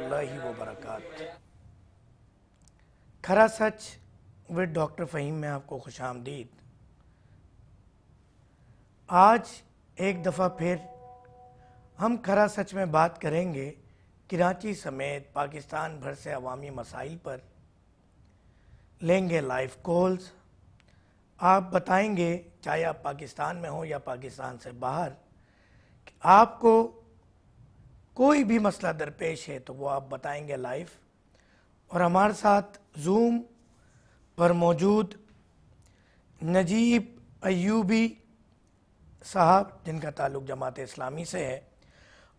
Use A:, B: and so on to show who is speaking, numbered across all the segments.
A: اللہ وبرکاتہ۔ کھرا سچ with doctor Fahim میں آپ کو خوش آمدید۔ آج ایک دفعہ پھر ہم کھرا سچ میں بات کریں گے کراچی سمیت پاکستان بھر سے عوامی مسائل پر، لیں گے لائیو کالز، آپ بتائیں گے چاہے آپ پاکستان میں ہوں یا پاکستان سے باہر کہ آپ کو کوئی بھی مسئلہ درپیش ہے تو وہ آپ بتائیں گے لائیو۔ اور ہمارے ساتھ زوم پر موجود نجیب ایوبی صاحب جن کا تعلق جماعت اسلامی سے ہے،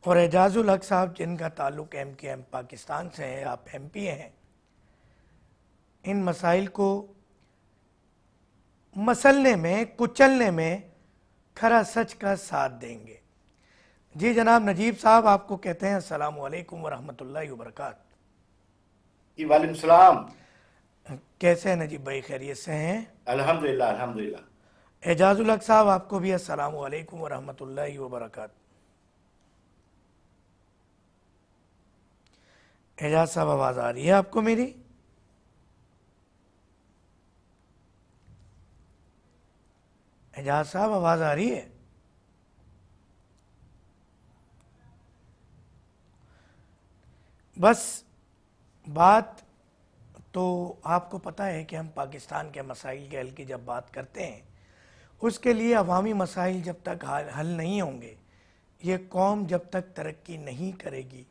A: اور اعجاز الحق صاحب جن کا تعلق MKM پاکستان سے ہے، آپ MP ہیں، ان مسائل کو مسلنے میں کچلنے میں کھرا سچ کا ساتھ دیں گے۔ جی جناب نجیب صاحب، آپ کو کہتے ہیں السلام علیکم ورحمۃ اللہ وبرکاتہ۔
B: جی وعلیکم السلام۔
A: کیسے ہیں نجیب بھائی، خیریت سے ہیں؟
B: الحمدللہ الحمدللہ۔
A: اعجاز الحق صاحب، آپ کو بھی السلام علیکم ورحمۃ اللہ وبرکاتہ۔ اعجاز صاحب آواز آ رہی ہے آپ کو میری؟ اعجاز صاحب آواز آ رہی ہے؟ بس بات تو آپ کو پتہ ہے کہ ہم پاکستان کے مسائل کے حل کی جب بات کرتے ہیں، اس کے لیے عوامی مسائل جب تک حل نہیں ہوں گے، یہ قوم جب تک ترقی نہیں کرے گی،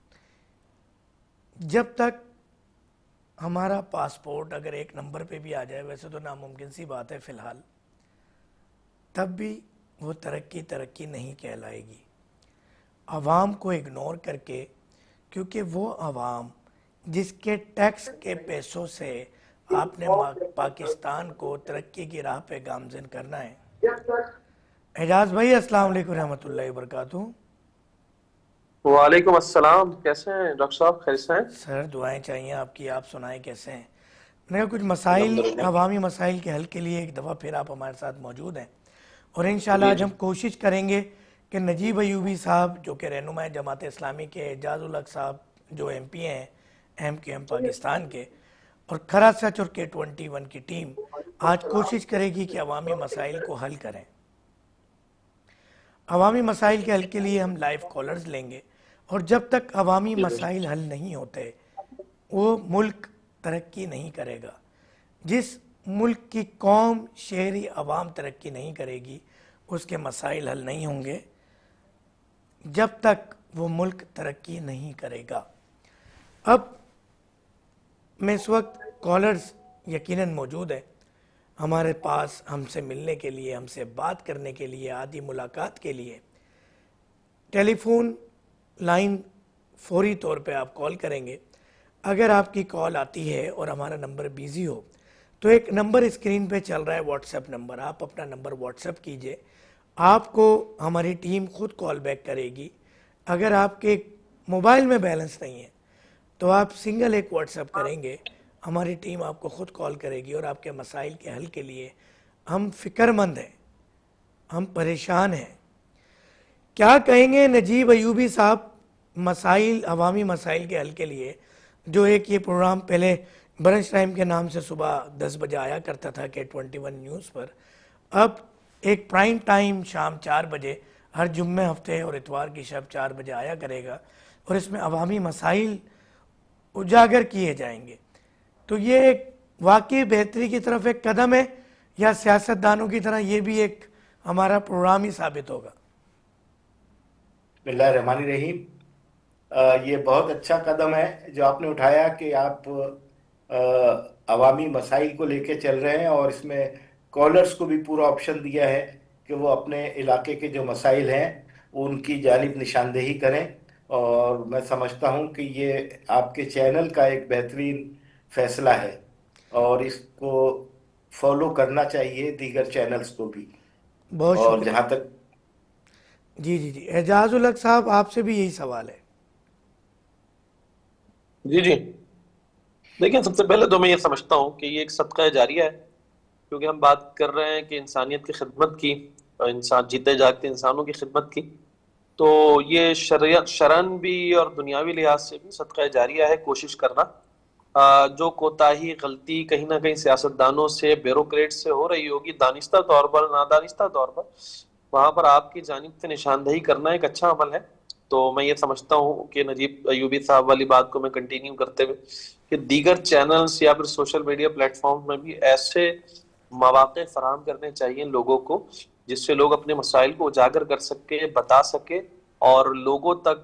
A: جب تک ہمارا پاسپورٹ اگر ایک نمبر پہ بھی آ جائے، ویسے تو ناممکن سی بات ہے فی الحال، تب بھی وہ ترقی نہیں کہلائے گی۔ عوام کو اگنور کر کے، کیونکہ وہ عوام جس کے ٹیکس کے پیسوں سے آپ نے پاکستان کو ترقی کی راہ پہ گامزن کرنا ہے۔ اعجاز بھائی السلام علیکم رحمۃ اللہ وبرکاتہ۔
C: وعلیکم السلام، کیسے ہیں ڈاکٹر صاحب؟ خیر سے ہیں؟
A: سر دعائیں چاہیے آپ کی، آپ سنائیں کیسے ہیں؟ میں نے کہا کچھ مسائل، عوامی مسائل کے حل کے لیے ایک دفعہ پھر آپ ہمارے ساتھ موجود ہیں، اور انشاءاللہ آج ہم کوشش کریں گے کہ نجیب ایوبی صاحب جو کہ رہنما جماعت اسلامی کے، اعجاز الحق صاحب جو MP ہیں MKM پاکستان کے، اور کھرا سچ اور K21 کی ٹیم آج کوشش کرے گی کہ عوامی مسائل کو حل کریں۔ عوامی مسائل کے حل کے لیے ہم لائیو کالرز لیں گے، اور جب تک عوامی مسائل حل نہیں ہوتے وہ ملک ترقی نہیں کرے گا۔ جس ملک کی قوم، شہری عوام ترقی نہیں کرے گی، اس کے مسائل حل نہیں ہوں گے، جب تک وہ ملک ترقی نہیں کرے گا۔ اب میں اس وقت کالرز یقیناً موجود ہیں ہمارے پاس ہم سے ملنے کے لیے، ہم سے بات کرنے کے لیے، عادی ملاقات کے لیے۔ ٹیلی فون لائن فوری طور پہ آپ کال کریں گے۔ اگر آپ کی کال آتی ہے اور ہمارا نمبر بیزی ہو تو ایک نمبر اسکرین پہ چل رہا ہے، واٹس ایپ نمبر، آپ اپنا نمبر واٹس ایپ کیجئے، آپ کو ہماری ٹیم خود کال بیک کرے گی۔ اگر آپ کے موبائل میں بیلنس نہیں ہے تو آپ سنگل ایک واٹس ایپ کریں گے، ہماری ٹیم آپ کو خود کال کرے گی، اور آپ کے مسائل کے حل کے لیے ہم فکر مند ہیں، ہم پریشان ہیں۔ کیا کہیں گے نجیب ایوبی صاحب مسائل، عوامی مسائل کے حل کے لیے؟ جو ایک یہ پروگرام پہلے برنچ ٹائم کے نام سے صبح 10 بجے آیا کرتا تھا K21 نیوز پر، اب ایک پرائم ٹائم شام 4 بجے ہر جمعہ، ہفتے اور اتوار کی شب 4 بجے آیا کرے گا، اور اس میں عوامی مسائل اجاگر کیے جائیں گے۔ تو یہ ایک واقعی بہتری کی طرف ایک قدم ہے، یا سیاستدانوں کی طرح یہ بھی ایک ہمارا پروگرام ہی ثابت ہوگا؟
B: بسم اللہ الرحمن الرحیم۔ یہ بہت اچھا قدم ہے جو آپ نے اٹھایا کہ آپ عوامی مسائل کو لے کے چل رہے ہیں، اور اس میں کالرز کو بھی پورا آپشن دیا ہے کہ وہ اپنے علاقے کے جو مسائل ہیں ان کی جانب نشاندہی کریں، اور میں سمجھتا ہوں کہ یہ آپ کے چینل کا ایک بہترین فیصلہ ہے، اور اس کو فالو کرنا چاہیے دیگر چینلز کو بھی۔
A: بہت
B: اور
A: شکریہ۔
B: جہاں تک
A: جی اعجاز الحق صاحب آپ سے بھی یہی سوال ہے۔
C: جی دیکھیں، سب سے پہلے تو میں یہ سمجھتا ہوں کہ یہ ایک صدقہ جاریہ ہے، کیونکہ ہم بات کر رہے ہیں کہ انسانیت کی خدمت کی، اور انسان جیتے جاگتے انسانوں کی خدمت کی۔ تو یہ شرعن بھی اور دنیاوی لحاظ سے بھی صدقہ جاریہ ہے کوشش کرنا. جو کوتاہی غلطی کہیں نہ کہیں سیاستدانوں سے بیوروکریٹ سے ہو رہی ہوگی دانستہ طور پر نادانستہ طور پر، وہاں پر آپ کی جانب سے نشاندہی کرنا ایک اچھا عمل ہے. تو میں یہ سمجھتا ہوں کہ نجیب ایوبی صاحب والی بات کو میں کنٹینیو کرتے ہوئے کہ دیگر چینلز یا پھر سوشل میڈیا پلیٹ فارم میں بھی ایسے مواقع فراہم کرنے چاہیے لوگوں کو جس سے لوگ اپنے مسائل کو اجاگر کر سکے، بتا سکے اور لوگوں تک،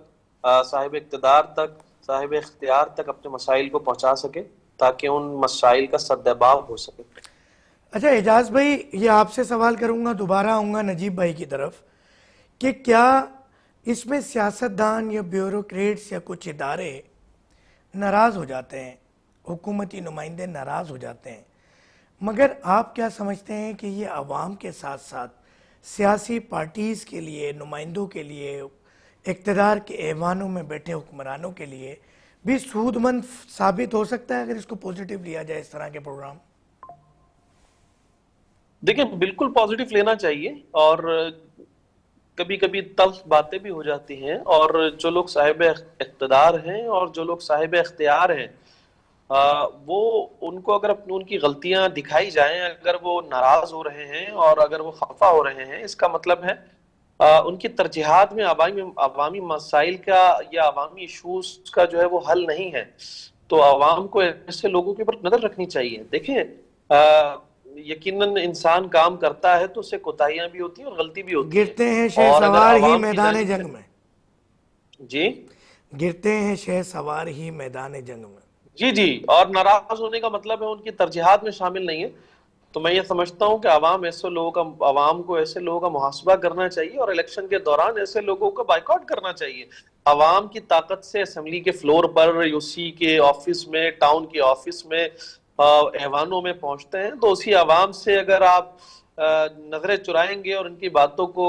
C: صاحب اقتدار تک، صاحب اختیار تک اپنے مسائل کو پہنچا سکے تاکہ ان مسائل کا سدباب ہو سکے.
A: اچھا اعجاز بھائی، یہ آپ سے سوال کروں گا، دوبارہ آؤں گا نجیب بھائی کی طرف، کہ کیا اس میں سیاستدان یا بیوروکریٹس یا کچھ ادارے ناراض ہو جاتے ہیں، حکومتی نمائندے ناراض ہو جاتے ہیں، مگر آپ کیا سمجھتے ہیں کہ یہ عوام کے ساتھ ساتھ سیاسی پارٹیز کے لیے، نمائندوں کے لیے، اقتدار کے ایوانوں میں بیٹھے حکمرانوں کے لیے بھی سود مند ثابت ہو سکتا ہے اگر اس کو پوزیٹیو لیا جائے اس طرح کے پروگرام؟
C: دیکھیں بالکل پازیٹیو لینا چاہیے، اور کبھی کبھی تلخ باتیں بھی ہو جاتی ہیں، اور جو لوگ صاحب اقتدار ہیں اور جو لوگ صاحب اختیار ہیں وہ ان کو اگر ان کی غلطیاں دکھائی جائیں، اگر وہ ناراض ہو رہے ہیں اور اگر وہ خفا ہو رہے ہیں، اس کا مطلب ہے ان کی ترجیحات میں عوامی مسائل کا یا عوامی ایشوز کا جو ہے وہ حل نہیں ہے. تو عوام کو ایسے لوگوں کے اوپر نظر رکھنی چاہیے. دیکھیں یقیناً انسان کام کرتا ہے تو اس سے کوتاہیاں بھی ہوتی ہیں اور غلطی بھی ہوتی ہے،
A: گرتے ہیں شہ
C: اور اگر
A: سوار ہی
C: عوام کی
A: میدان
C: جانب سے
A: جنگ میں.
C: جی
A: گرتے ہیں شہ سوار ہی میدان جنگ میں.
C: جی جی اور ناراض ہونے کا مطلب ہے ان کی ترجیحات میں شامل نہیں ہے. تو میں یہ سمجھتا ہوں کہ عوام کو ایسے لوگوں کا محاسبہ کرنا چاہیے اور الیکشن کے دوران ایسے لوگوں کو بائیکاٹ کرنا چاہیے. عوام کی طاقت سے اسمبلی کے فلور پر، یو سی کے آفس میں، ٹاؤن کے آفس میں، ایوانوں میں پہنچتے ہیں، تو اسی عوام سے اگر آپ نظریں چرائیں گے اور ان کی باتوں کو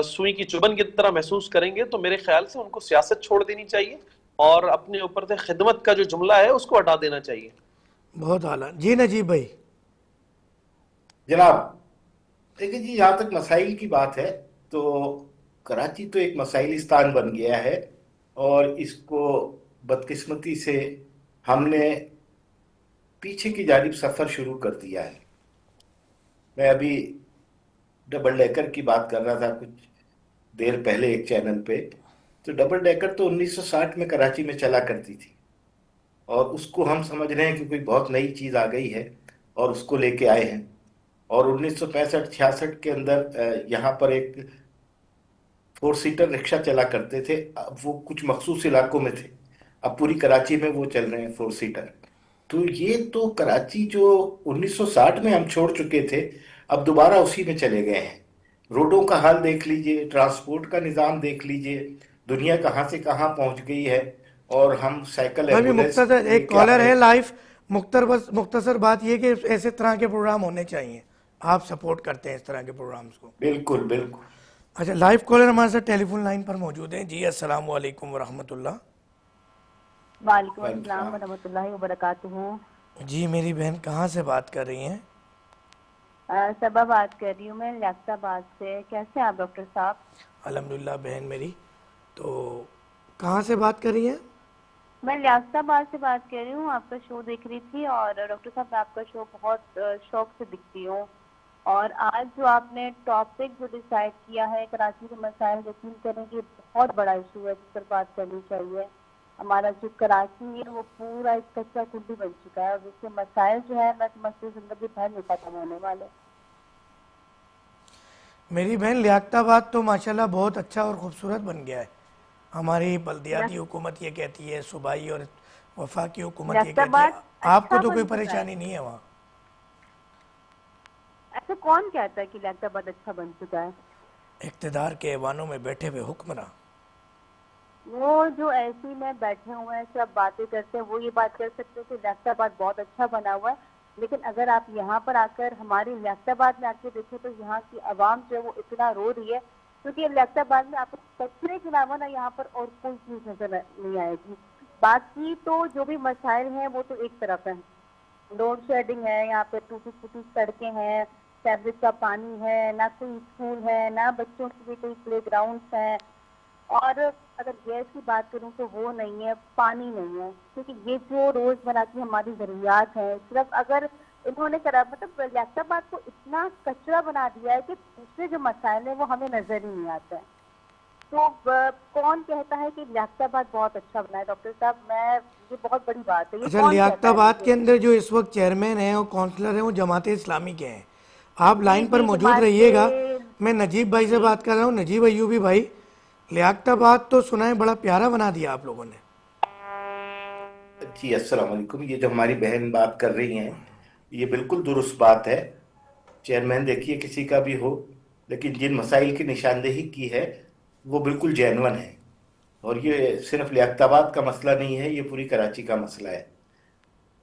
C: سوئی کی چبھن کی طرح محسوس کریں گے تو میرے خیال سے ان کو سیاست چھوڑ دینی چاہیے اور اپنے اوپر سے خدمت کا جو جملہ ہے اس کو ہٹا دینا چاہیے.
A: بہت اعلیٰ. جی نجیب بھائی.
B: جناب دیکھیں جی، جہاں تک مسائل کی بات ہے تو کراچی تو ایک مسائلستان بن گیا ہے، اور اس کو بدقسمتی سے ہم نے پیچھے کی جانب سفر شروع کر دیا ہے. میں ابھی ڈبل ڈیکر کی بات کر رہا تھا کچھ دیر پہلے ایک چینل پہ، تو ڈبل ڈیکر تو 1960 میں کراچی میں چلا کرتی تھی، اور اس کو ہم سمجھ رہے ہیں کہ کوئی بہت نئی چیز آ گئی ہے اور اس کو لے کے آئے ہیں. اور 1965-66 کے اندر یہاں پر ایک 4 سیٹر رکشہ چلا کرتے تھے، وہ کچھ مخصوص علاقوں میں تھے، اب پوری کراچی میں وہ چل رہے ہیں 4 سیٹر. تو یہ تو کراچی جو 1960 میں ہم چھوڑ چکے تھے اب دوبارہ اسی میں چلے گئے ہیں. روڈوں کا حال دیکھ لیجئے، ٹرانسپورٹ کا نظام دیکھ لیجئے، دنیا کہاں سے کہاں پہنچ گئی ہے، اور ہم سائیکل
A: بھائی
B: ایمبولینس
A: مختصر
B: لے
A: ایک
B: کے آ
A: کالر
B: رہے
A: ہے
B: ہیں.
A: لائف. مختصر بات یہ کہ ایسے طرح کے پروگرام ہونے چاہیے. آپ سپورٹ کرتے ہیں اس طرح کے پروگرامز کو؟
B: بالکل بالکل.
A: اچھا لائف کالر ہمارے ساتھ ٹیلی فون لائن پر موجود ہیں. جی السلام علیکم ورحمۃ اللہ.
D: وعلیکم
B: وعلیکم
D: السلام
B: السلام.
D: ورحمۃ اللہ وبرکاتہ.
A: جی میری بہن کہاں سے بات کر رہی ہیں؟
D: صبا بات کر رہی ہوں میں لیاقت آباد سے. کیسے ہیں آپ ڈاکٹر صاحب؟
A: الحمدللہ بہن میری. تو کہاں سے بات کر رہی ہیں؟
D: میں لیاقت آباد سے بات کر رہی ہوں. آپ کا شو دیکھ رہی تھی اور ڈاکٹر صاحب میں آپ کا شو بہت شوق سے دیکھتی ہوں. اور آج جو آپ نے ٹاپک جو ڈیسائیڈ کیا ہے کراچی کے مسائل، یقین کریں کہ بہت بڑا ایشو ہے جس پر بات کرنی چاہیے. ہمارا جو کراچی ہے وہ پورا ایک کچا کنڈی بن چکا ہے، اور جس کے مسائل جو ہے میں سمجھتی ہوں زندگی بھر نہیں ختم ہونے والے.
A: میری بہن لیاقت آباد تو ماشاءاللہ بہت اچھا اور خوبصورت بن گیا ہے. ہماری بلدیاتی حکومت یہ کہتی ہے، صوبائی اور وفاقی حکومت یہ
D: لیاقت
A: کہتی ہے.
D: آباد
A: آپ کو
D: اچھا
A: تو کوئی
D: بن چکا ہے.
A: پریشانی نہیں ہے وہاں؟
D: ایسا کون کہتا ہے کہ لیاقت آباد اچھا بن چکا ہے؟
A: اقتدار کے ایوانوں میں بیٹھے ہوئے حکمراں.
D: وہ جو ایسی میں بیٹھے ہوئے ہیں سب باتیں کرتے ہیں، وہ یہ بات کر سکتے ہیں کہ لیاقت آباد بہت اچھا بنا ہوا ہے. لیکن اگر آپ یہاں پر آ کر ہماری لیاقت آباد میں آ کے دیکھیں تو یہاں کی عوام جو ہے وہ اتنا رو رہی ہے، کیونکہ لیاقت آباد میں آپ کو کچرے کے علاوہ نا یہاں پر اور کوئی چیز نظر نہیں آئے گی. باقی تو جو بھی مسائل ہیں وہ تو ایک طرف ہیں. لوڈ شیڈنگ ہے، یہاں پہ ٹوٹی پھوٹی سڑکیں ہیں، سیوریج کا پانی ہے، نہ کوئی اسکول ہے، نہ بچوں کے لیے کوئی پلے گراؤنڈس ہیں. اور اگر گیس کی بات کروں تو وہ نہیں ہے, پانی نہیں ہے, کیونکہ یہ جو روزمرہ کی ہماری ضروریات ہیں, صرف اگر انہوں نے کرا مطلب لیاقت آباد کو اتنا کچرا بنا دیا ہے کہ دوسرے جو مسائل ہیں وہ ہمیں نظر ہی نہیں آتے ہیں. تو کون کہتا ہے کہ لیاقت آباد بہت اچھا بنا ہے ڈاکٹر صاحب؟ یہ بہت بڑی بات ہے, یہ
A: اچھا،
D: کون
A: لیاقت
D: کہتا ہے
A: آباد
D: مجھے؟
A: کے اندر جو اس وقت چیئرمین ہیں اور کونسلر ہیں وہ جماعت اسلامی کے ہیں. آپ
D: جی
A: لائن پر
D: جی,
A: موجود
D: جماعت
A: رہیے گا. میں نجیب بھائی سے
D: جی
A: بات کر رہا ہوں. نجیب ایوبی بھائی, لیاقت آباد تو سنا ہے بڑا پیارا بنا دیا آپ لوگوں نے.
B: جی السلام علیکم. یہ جو ہماری بہن بات کر رہی ہیں یہ بالکل درست بات ہے. چیئرمین دیکھیے کسی کا بھی ہو, لیکن جن مسائل کی نشاندہی کی ہے وہ بالکل جینون ہے. اور یہ صرف لیاقت آباد کا مسئلہ نہیں ہے, یہ پوری کراچی کا مسئلہ ہے.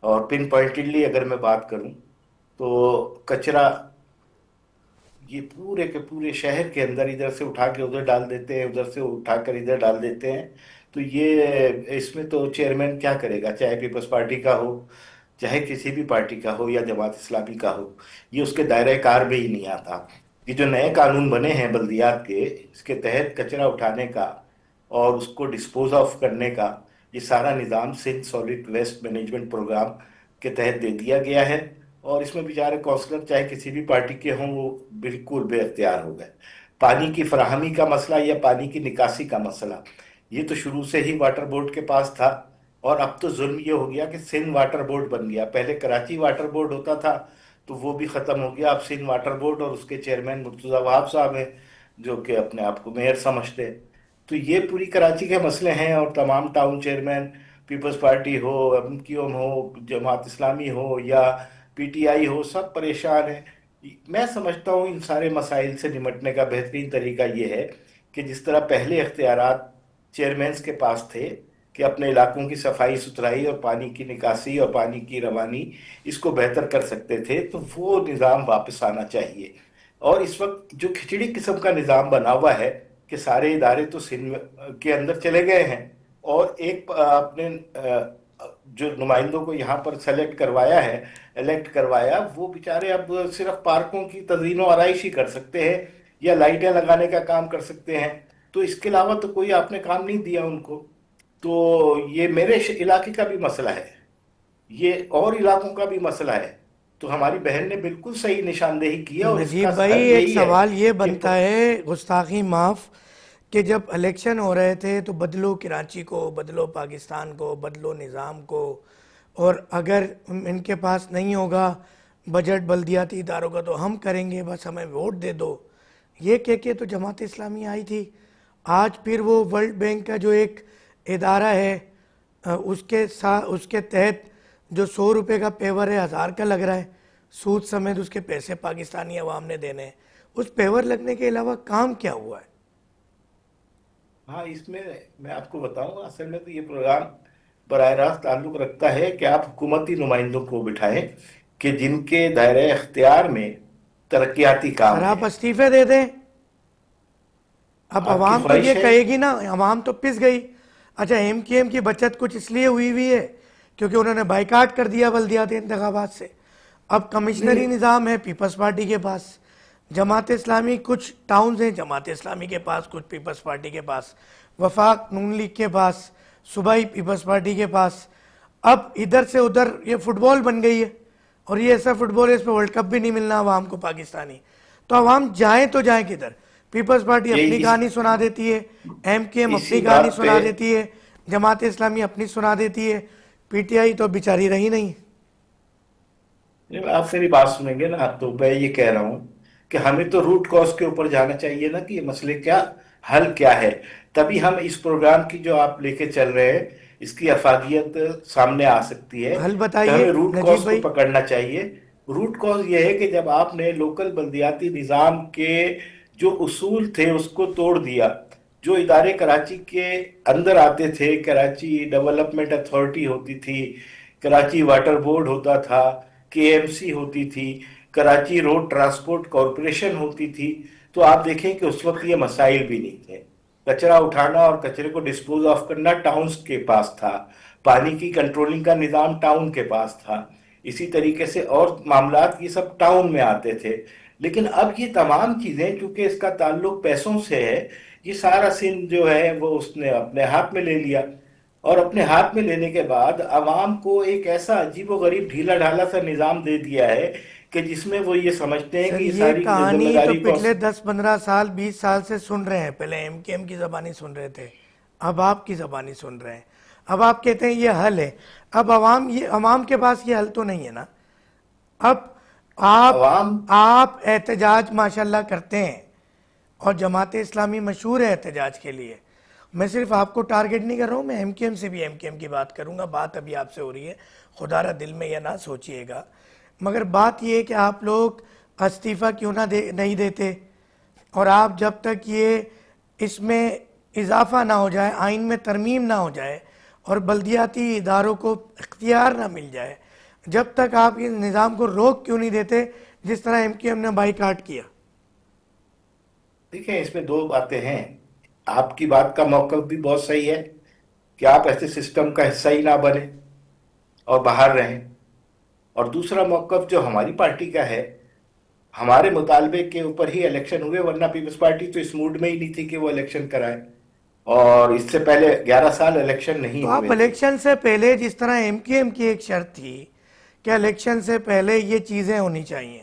B: اور پن پوائنٹڈلی اگر میں بات کروں تو کچرا یہ پورے کے پورے شہر کے اندر ادھر سے اٹھا کے ادھر ڈال دیتے ہیں, ادھر سے اٹھا کر ادھر ڈال دیتے ہیں. تو یہ اس میں تو چیئرمین کیا کرے گا, چاہے پیپلز پارٹی کا ہو, چاہے کسی بھی پارٹی کا ہو یا جماعت اسلامی کا ہو, یہ اس کے دائرۂ کار میں ہی نہیں آتا. یہ جو نئے قانون بنے ہیں بلدیات کے, اس کے تحت کچرا اٹھانے کا اور اس کو ڈسپوز آف کرنے کا یہ سارا نظام Sindh solid waste management program کے تحت دے دیا گیا ہے. اور اس میں بیچارے کونسلر چاہے کسی بھی پارٹی کے ہوں وہ بالکل بے اختیار ہو گئے. پانی کی فراہمی کا مسئلہ یا پانی کی نکاسی کا مسئلہ یہ تو شروع سے ہی واٹر بورڈ کے پاس تھا. اور اب تو ظلم یہ ہو گیا کہ سندھ واٹر بورڈ بن گیا. پہلے کراچی واٹر بورڈ ہوتا تھا تو وہ بھی ختم ہو گیا. اب سندھ واٹر بورڈ اور اس کے چیئرمین مرتضیٰ وہاب صاحب ہیں جو کہ اپنے آپ کو میئر سمجھتے ہیں. تو یہ پوری کراچی کے مسئلے ہیں. اور تمام ٹاؤن چیئرمین, پیپلز پارٹی ہو, ایم کیو ایم ہو, جماعت اسلامی ہو یا پی ٹی آئی ہو, سب پریشان ہیں. میں سمجھتا ہوں ان سارے مسائل سے نمٹنے کا بہترین طریقہ یہ ہے کہ جس طرح پہلے اختیارات چیئرمینز کے پاس تھے کہ اپنے علاقوں کی صفائی ستھرائی اور پانی کی نکاسی اور پانی کی روانی اس کو بہتر کر سکتے تھے, تو وہ نظام واپس آنا چاہیے. اور اس وقت جو کھچڑی قسم کا نظام بنا ہوا ہے کہ سارے ادارے تو سندھ کے اندر چلے گئے ہیں اور ایک اپنے جو نمائندوں کو یہاں پر سلیکٹ کروایا ہے, الیکٹ کروایا, وہ بیچارے اب صرف پارکوں کی تزئین و آرائش ہی کر سکتے ہیں یا لائٹیں لگانے کا کام کر سکتے ہیں. تو اس کے علاوہ تو کوئی آپ نے کام نہیں دیا ان کو. تو یہ میرے علاقے کا بھی مسئلہ ہے, یہ اور علاقوں کا بھی مسئلہ ہے. تو ہماری بہن نے بالکل صحیح نشاندہی کی ہے اور اس کا
A: نجیب بھائی,
B: حل
A: ایک
B: یہی ہے
A: سوال یہ
B: کہ
A: بنتا ہے, گستاخی معاف, کہ جب الیکشن ہو رہے تھے تو بدلو کراچی کو, بدلو پاکستان کو, بدلو نظام کو, اور اگر ان کے پاس نہیں ہوگا بجٹ بلدیاتی اداروں کا تو ہم کریں گے, بس ہمیں ووٹ دے دو, یہ کہہ کے تو جماعت اسلامی آئی تھی. آج پھر وہ ورلڈ بینک کا جو ایک ادارہ ہے اس کے تحت جو 100 روپے کا پیور ہے 1000 کا لگ رہا ہے, سود سمیت اس کے پیسے پاکستانی عوام نے دینے ہیں. اس پیور لگنے کے علاوہ کام کیا ہوا ہے؟
B: ہاں, اس میں آپ کو بتاؤں, اصل میں تو یہ پروگرام براہ راست تعلق رکھتا ہے کہ آپ حکومتی نمائندوں کو بٹھائیں کہ جن کے دائرۂ اختیار میں ترقیاتی
A: سر
B: کام
A: آپ
B: ہیں.
A: استعفے دے دیں. اب
B: آپ کی
A: عوام تو یہ
B: خواہش ہے.
A: کہے گی نا, عوام تو پس گئی. اچھا, ایم کیو ایم کی بچت کچھ اس لیے ہوئی ہے کیونکہ انہوں نے بائیکاٹ کر دیا بلدیاتی انتخابات سے. اب کمشنری
B: نہیں,
A: نظام ہے پیپلز پارٹی کے پاس, جماعت اسلامی کچھ ٹاؤنز ہیں جماعت اسلامی کے پاس, کچھ پیپلز پارٹی کے پاس, وفاق نون لیگ کے پاس, صوبائی پیپلز پارٹی کے پاس. اب ادھر سے ادھر یہ فٹ بال بن گئی ہے, اور یہ ایسا فٹ بال ہے اس پہ ورلڈ کپ بھی نہیں ملنا عوام کو پاکستانی. تو عوام جائیں تو جائیں کدھر؟ پیپلز پارٹی اپنی
B: یہ
A: کہانی سنا دیتی ہے, ایم کیو ایم
B: اسی
A: اپنی کہانی
B: بات پہ
A: سنا دیتی ہے, جماعت اسلامی اپنی سنا دیتی ہے, پی ٹی آئی تو بیچاری رہی نہیں.
B: آپ میری بات سنیں گے نا, تو میں یہ کہہ رہا ہوں کہ ہمیں تو روٹ کاز کے اوپر جانا چاہیے نا کہ یہ مسئلے کیا حل کیا ہے. تبھی ہم اس پروگرام کی جو آپ لے کے چل رہے ہیں اس کی افادیت سامنے آ سکتی ہے.
A: حل
B: تو
A: بتائیے
B: ہمیں روٹ
A: نجیب
B: کاز کو
A: بھائی.
B: پکڑنا چاہیے. روٹ کاز یہ ہے کہ جب آپ نے لوکل بلدیاتی نظام کے جو اصول تھے اس کو توڑ دیا, جو ادارے کراچی کے اندر آتے تھے, کراچی ڈیولپمنٹ اتھارٹی ہوتی تھی, کراچی واٹر بورڈ ہوتا تھا, کے ایم سی ہوتی تھی, کراچی روڈ ٹرانسپورٹ کارپوریشن ہوتی تھی, تو آپ دیکھیں کہ اس وقت یہ مسائل بھی نہیں تھے. کچرا اٹھانا اور کچرے کو ڈسپوز آف کرنا ٹاؤنز کے پاس تھا, پانی کی کنٹرولنگ کا نظام ٹاؤن کے پاس تھا, اسی طریقے سے اور معاملات یہ سب ٹاؤن میں آتے تھے. لیکن اب یہ تمام چیزیں چونکہ اس کا تعلق پیسوں سے ہے, یہ سارا سندھ جو ہے وہ اس نے اپنے ہاتھ میں لے لیا، اور اپنے ہاتھ میں لینے کے بعد عوام کو ایک ایسا عجیب و غریب ڈھیلا ڈھالا سا نظام دے دیا ہے کہ جس میں وہ یہ سمجھتے ہیں
A: سر
B: کہ یہ
A: یہ
B: ساری ذمہ
A: کہانی تو
B: داری کو...
A: پچھلے 10-15 سال 20 سال سے سن رہے ہیں. پہلے ایم کے ایم کی زبانی سن رہے تھے، اب آپ کی زبانی سن رہے ہیں. اب آپ کہتے ہیں یہ حل ہے. اب عوام کے پاس یہ حل تو نہیں ہے نا. اب
B: عوام
A: آپ احتجاج ماشاءاللہ کرتے ہیں، اور جماعت اسلامی مشہور ہے احتجاج کے لیے. میں صرف آپ کو ٹارگٹ نہیں کر رہا ہوں، میں ایم کے ایم سے بھی ایم کے ایم کی بات کروں گا. بات ابھی آپ سے ہو رہی ہے، خدا را دل میں یہ نہ سوچئے گا. مگر بات یہ ہے کہ آپ لوگ استعفیٰ کیوں نہیں دیتے، اور آپ جب تک یہ اس میں اضافہ نہ ہو جائے، آئین میں ترمیم نہ ہو جائے، اور بلدیاتی اداروں کو اختیار نہ مل جائے، جب تک آپ اس نظام کو روک کیوں نہیں دیتے جس طرح ایم کیو ایم نے بائیکاٹ کیا؟
B: دیکھیں، اس میں دو باتیں ہیں. آپ کی بات کا موقف بھی بہت صحیح ہے کہ آپ ایسے سسٹم کا حصہ ہی نہ بنیں اور باہر رہیں. اور دوسرا موقف جو ہماری پارٹی کا ہے، ہمارے مطالبے کے اوپر ہی الیکشن ہوئے، ورنہ پیپلز پارٹی تو اس موڈ میں ہی نہیں تھی کہ وہ الیکشن کرائے، اور اس سے پہلے 11 سال الیکشن نہیں
A: تو آپ
B: ہوئے تھے.
A: الیکشن سے پہلے، جس طرح ایم کیو ایم کی ایک شرط تھی کہ الیکشن سے پہلے یہ چیزیں ہونی چاہیے،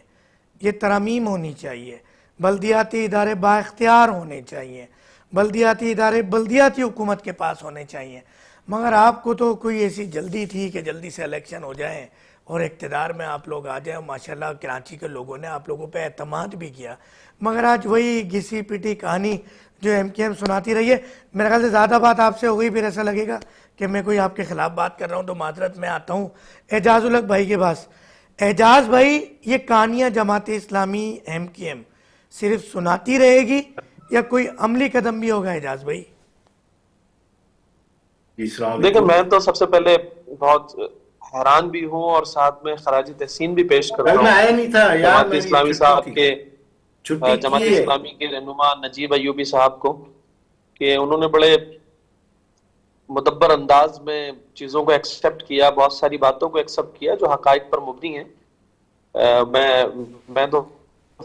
A: یہ ترامیم ہونی چاہیے، بلدیاتی ادارے با اختیار ہونے چاہیے، بلدیاتی ادارے بلدیاتی حکومت کے پاس ہونے چاہیے، مگر آپ کو تو کوئی ایسی جلدی تھی کہ جلدی سے الیکشن ہو جائیں اور اقتدار میں آپ لوگ آ جائیں. ماشاءاللہ کراچی کے لوگوں نے آپ لوگوں پہ اعتماد بھی کیا، مگر آج وہی گھسی پیٹی کہانی جو ایم کے ایم سناتی رہی ہے. میرے خیال سے زیادہ بات آپ سے ہو گئی، پھر ایسا لگے گا کہ میں کوئی آپ کے خلاف بات کر رہا ہوں، تو معذرت میں آتا ہوں اعجاز الحق بھائی کے پاس. اعجاز بھائی، یہ کہانیاں جماعت اسلامی ایم کے ایم صرف سناتی رہے گی یا کوئی عملی قدم بھی ہوگا اعجاز بھائی؟
B: السلام
C: دیکھیں،
B: علیکم.
C: میں تو سب سے پہلے بہت حیران بھی ہوں اور ساتھ میں خراج تحسین بھی پیش کرتا
B: کل میں
C: ہوں
B: آیا نہیں تھا یار،
C: جماعت
B: میں نے
C: اسلامی
B: چھٹی
C: صاحب
B: تھی،
C: کے
B: چھٹی
C: جماعت
B: کی ہے.
C: اسلامی کے رہنما نجیب ایوبی صاحب کو، کہ انہوں نے بڑے مدبر انداز میں چیزوں کو ایکسیپٹ کیا، بہت ساری باتوں کو ایکسیپٹ کیا جو حقائق پر مبنی ہیں. میں تو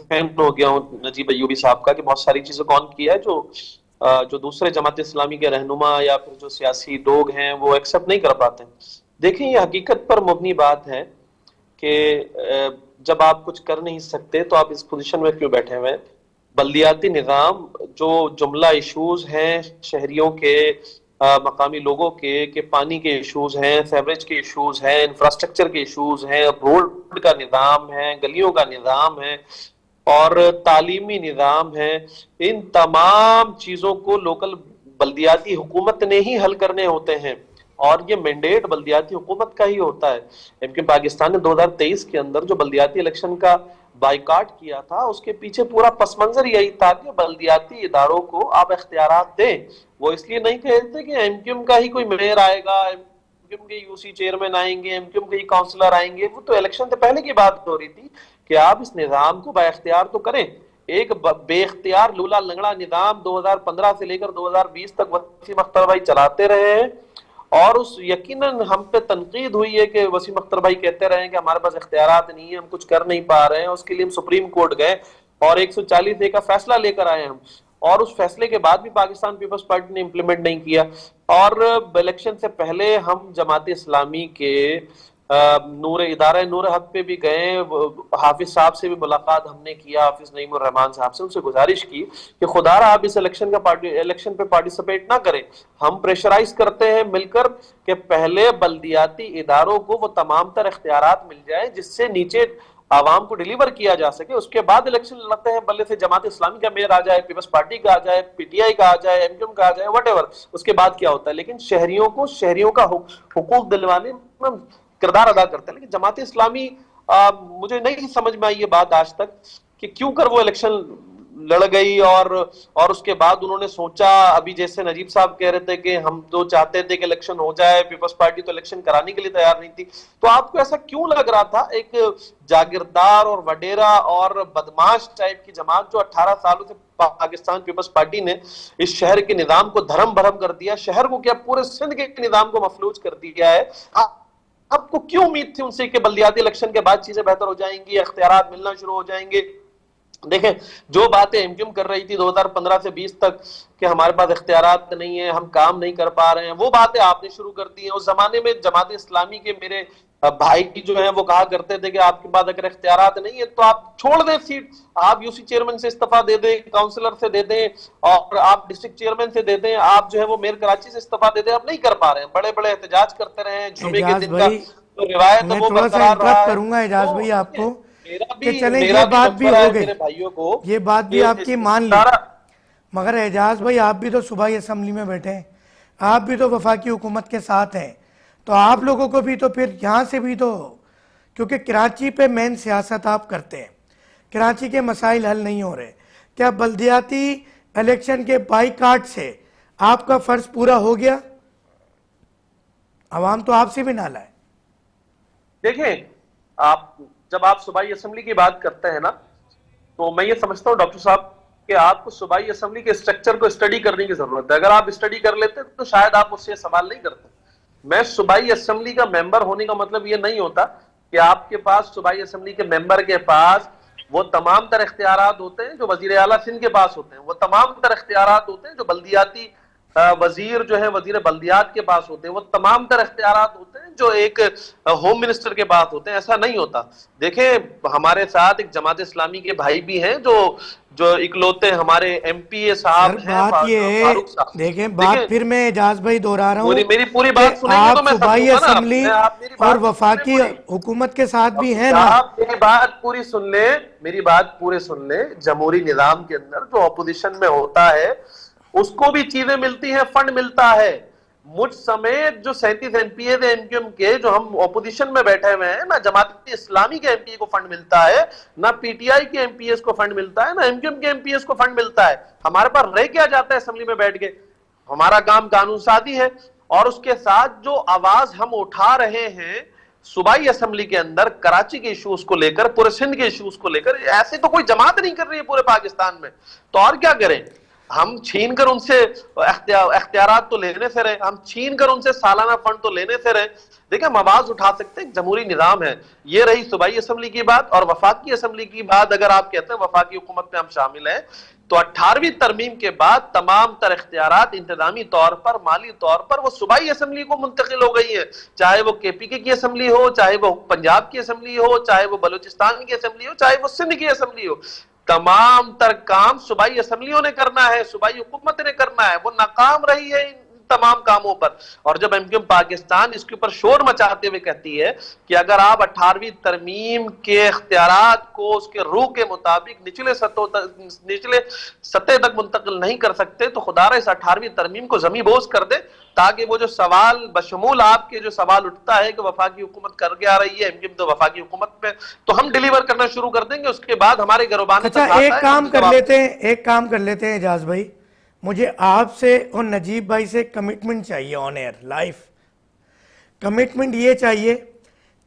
C: فین ہو گیا ہوں نجیب ایوبی صاحب کا، کہ بہت ساری چیزوں کو آن کیا ہے جو دوسرے جماعت اسلامی کے رہنما یا پھر جو سیاسی لوگ ہیں وہ ایکسیپٹ نہیں کر پاتے. دیکھیں، یہ حقیقت پر مبنی بات ہے کہ جب آپ کچھ کر نہیں سکتے تو آپ اس پوزیشن میں کیوں بیٹھے ہوئے ہیں. بلدیاتی نظام، جو جملہ ایشوز ہیں شہریوں کے، مقامی لوگوں کے، کہ پانی کے ایشوز ہیں، سیوریج کے ایشوز ہیں، انفراسٹرکچر کے ایشوز ہیں، روڈ کا نظام ہے، گلیوں کا نظام ہے، اور تعلیمی نظام ہے، ان تمام چیزوں کو لوکل بلدیاتی حکومت نے ہی حل کرنے ہوتے ہیں، اور یہ مینڈیٹ بلدیاتی حکومت کا ہی ہوتا ہے. کیونکہ پاکستان نے 2023 کے اندر جو بلدیاتی الیکشن کا بائیکاٹ کیا تھا، اس کے پیچھے پورا پس منظر یہی تھا کہ بلدیاتی اداروں کو آپ اختیارات دیں. وہ اس لیے نہیں کہتے کہ ایم کیو ایم کا ہی کوئی میئر آئے گا، ایم کیو ایم کے یو سی چیئرمین آئیں گے، ایم کیو ایم کے کاؤنسلر آئیں گے. وہ تو الیکشن سے پہلے کی بات ہو رہی تھی کہ آپ اس نظام کو با اختیار تو کریں. ایک بے اختیار لولا لنگڑا نظام 2015 سے لے کر 2020 تک وسیم اختر بھائی چلاتے رہے ہیں، اور اس یقیناً ہم پہ تنقید ہوئی ہے کہ وسیم اختر بھائی کہتے رہے ہیں کہ ہمارے پاس اختیارات نہیں ہیں، ہم کچھ کر نہیں پا رہے ہیں. اس کے لیے ہم سپریم کورٹ گئے اور 140A کا فیصلہ لے کر آئے ہم، اور اس فیصلے کے بعد بھی پاکستان پیپلز پارٹی نے امپلیمنٹ نہیں کیا. اور الیکشن سے پہلے ہم جماعت اسلامی کے ادارہ نور حق پہ بھی گئے، حافظ صاحب سے بھی ملاقات ہم نے کیا، حافظ نعیم الرحمان صاحب سے، ان سے گزارش کی کہ خدا را آپ اس الیکشن پہ پارٹیسپیٹ نہ کریں. ہم پریشرائز کرتے ہیں مل کر کہ پہلے بلدیاتی اداروں کو وہ تمام تر اختیارات مل جائیں جس سے نیچے عوام کو ڈیلیور کیا جا سکے. اس کے بعد الیکشن لڑتے ہیں، بلے سے جماعت اسلامی کا میئر آ جائے، پیپلز پارٹی کا آ جائے، پی ٹی آئی کا آ جائے، ایم کیو ایم کا آ جائے، وٹ ایور، اس کے بعد کیا ہوتا ہے. لیکن شہریوں کا حقوق دلوانے میں کردار ادا کرتا ہے. لیکن جماعت اسلامی، مجھے نہیں سمجھ میں آئی یہ بات آج تک کہ کیوں کر وہ الیکشن لڑ گئی، اور اس کے بعد انہوں نے سوچا، ابھی جیسے نجیب صاحب کہہ رہے تھے کہ ہم تو چاہتے تھے کہ الیکشن ہو جائے، پیپلز پارٹی تو الیکشن کرانے کے لیے تیار نہیں تھی. تو آپ کو ایسا کیوں لگ رہا تھا ایک جاگیردار اور وڈیرا اور بدماش ٹائپ کی جماعت جو 18 سالوں سے پاکستان پیپلز پارٹی نے اس شہر کے نظام کو دھرم بھرم کر دیا، شہر کو کیا پورے سندھ کے نظام کو مفلوج کر دیا ہے. آپ کو کیوں امید تھی ان سے کہ بلدیاتی الیکشن کے بعد چیزیں بہتر ہو جائیں گی، اختیارات ملنا شروع ہو جائیں گے؟ دیکھیں جو باتیں ایم کیو ایم کر رہی تھی 2015 سے 20 تک کہ ہمارے پاس اختیارات نہیں ہیں، ہم کام نہیں کر پا رہے ہیں، وہ باتیں آپ نے شروع کر دی ہیں۔ اس زمانے میں جماعت اسلامی کے میرے بھائی جو ہیں وہ کہا کرتے تھے کہ آپ کے پاس اگر اختیارات نہیں ہے تو آپ چھوڑ دیں سیٹ، آپ یو سی چیئرمین سے استعفیٰ دے دیں، کاؤنسلر سے دے دیں، اور آپ ڈسٹرکٹ چیئرمین سے دے دیں، آپ جو ہے وہ میئر کراچی سے استعفیٰ دے دیں۔ آپ نہیں کر پا رہے ہیں، بڑے بڑے احتجاج کرتے رہے ہیں، جمعے کے
A: اعجاز
C: دن کا
A: بھائی
C: جو روایت ہے
A: میں
C: وہ
A: تھوڑا سا
C: برقرار رہا
A: انٹرپٹ
C: ہے۔
A: کروں گا اعجاز
C: تو
A: بھائی آپ
C: دیکھیں
A: کو
C: میرا
A: کہ چلیں
C: بھی
A: یہ بات بھی
C: مشورہ
A: ہو
C: ہے
A: گئی،
C: میرے بھائیوں کو
A: یہ بات بھی
C: کہ
A: آپ کی مان لی،
C: سارا
A: مگر اعجاز بھائی آپ بھی تو صوبائی اسمبلی میں بیٹھے ہیں، آپ بھی تو وفاقی حکومت کے ساتھ ہیں، تو آپ لوگوں کو بھی تو پھر یہاں سے بھی تو، کیونکہ کراچی پہ مین سیاست آپ کرتے ہیں، کراچی کے مسائل حل نہیں ہو رہے، کیا بلدیاتی الیکشن کے بائیکاٹ سے آپ کا فرض پورا ہو گیا؟ عوام تو آپ سے بھی نالا ہے۔
C: دیکھیں جب آپ صوبائی اسمبلی کی بات کرتے ہیں نا، تو میں یہ سمجھتا ہوں ڈاکٹر صاحب کہ آپ کو صوبائی اسمبلی کے اسٹرکچر کو اسٹڈی کرنے کی ضرورت ہے۔ اگر آپ اسٹڈی کر لیتے تو شاید آپ اس سے سوال نہیں کرتے۔ میں صوبائی اسمبلی کا ممبر ہونے کا مطلب یہ نہیں ہوتا کہ آپ کے پاس صوبائی اسمبلی کے ممبر کے پاس وہ تمام تر اختیارات ہوتے ہیں جو وزیر اعلیٰ سندھ کے پاس ہوتے ہیں، وہ تمام تر اختیارات ہوتے ہیں جو بلدیاتی وزیر جو ہے وزیر بلدیات کے پاس ہوتے ہیں، وہ تمام تر اختیارات ہوتے ہیں جو ایک ہوم منسٹر کے پاس ہوتے ہیں۔ ایسا نہیں ہوتا۔ دیکھیں ہمارے ساتھ ایک جماعت اسلامی کے بھائی بھی ہیں جو اکلوتے ہمارے ایم پی اے
A: سر
C: صاحب ہیں،
A: بات یہ ہے،
C: فاروق صاحب۔
A: دیکھیں
C: دیکھیں
A: بات پھر میں اعجاز بھائی دہرا رہا ہوں
C: میری پوری
A: کہ
C: بات سنیں گے تو
A: آپ
C: میں سمجھوں
A: صوبائی
C: گا نا،
A: اسمبلی
C: آپ میری
A: اور
C: بات تو سنیں
A: وفاقی
C: پوری۔
A: حکومت کے ساتھ بھی ہیں نا۔
C: آپ میری بات پوری سن لیں، میری بات پورے سن لیں۔ جمہوری نظام کے اندر جو اپوزیشن میں ہوتا ہے اس کو بھی چیزیں ملتی ہیں، فنڈ ملتا ہے۔ مجھ سمیت جو 37 ایم پی اے تھے ایم کیو ایم کے، جو ہم اپوزیشن میں بیٹھے ہوئے ہیں، نہ جماعت اسلامی کے ایم پی اے کو فنڈ ملتا ہے، نہ پی ٹی آئی کے ایم پی ایس کو فنڈ ملتا ہے، نہ ایم کیو ایم کے ایم پی ایس کو فنڈ ملتا ہے۔ ہمارے پاس رہ کیا جاتا ہے اسمبلی میں بیٹھ کے؟ ہمارا کام قانون سازی ہے، اور اس کے ساتھ جو آواز ہم اٹھا رہے ہیں صوبائی اسمبلی کے اندر کراچی کے ایشوز کو لے کر، پورے سندھ کے ایشوز کو لے کر، ایسے تو کوئی جماعت نہیں کر رہی ہے پورے پاکستان میں، تو اور کیا کریں؟ ہم چھین کر ان سے اختیارات تو لینے سے رہے، ہم چھین کر ان سے سالانہ فنڈ تو لینے سے رہے۔ دیکھیں ہم آواز اٹھا سکتے ہیں، جمہوری نظام ہے۔ یہ رہی صوبائی اسمبلی کی بات، اور وفاقی اسمبلی کی بات اگر آپ کہتے ہیں وفاقی حکومت میں ہم شامل ہیں، تو 18ویں ترمیم کے بعد تمام تر اختیارات انتظامی طور پر، مالی طور پر وہ صوبائی اسمبلی کو منتقل ہو گئی ہیں، چاہے وہ کے پی کے کی اسمبلی ہو، چاہے وہ پنجاب کی اسمبلی ہو، چاہے وہ بلوچستان کی اسمبلی ہو، چاہے وہ سندھ کی اسمبلی ہو۔ تمام تر کام صوبائی اسمبلیوں نے کرنا ہے، صوبائی حکومت نے کرنا ہے۔ وہ ناکام رہی ہے ان تمام کاموں پر، اور جب ایم کیو ایم پاکستان اس کے اوپر شور مچاتے ہوئے کہتی ہے کہ اگر آپ 18ویں ترمیم کے اختیارات کو اس کے روح کے مطابق نچلے سطح تک منتقل نہیں کر سکتے، تو خدا را اس 18ویں ترمیم کو زمیں بوس کر دے، تاکہ وہ جو سوال بشمول آپ کے جو سوال اٹھتا ہے کہ وفاقی حکومت کر کے آ رہی ہے، ایم کیو ایم تو وفاقی حکومت پہ، تو ہم ڈیلیور کرنا شروع کر دیں گے۔ اس کے بعد ہمارے گروبانے
A: اچھا
C: تک آتا
A: ایک
C: ہے،
A: کام
C: ہم
A: کر
C: جواب
A: لیتے ہیں، ایک کام کر لیتے ہیں اعجاز بھائی، مجھے آپ سے اور نجیب بھائی سے کمٹمنٹ چاہیے آن ایئر لائف۔ کمٹمنٹ یہ چاہیے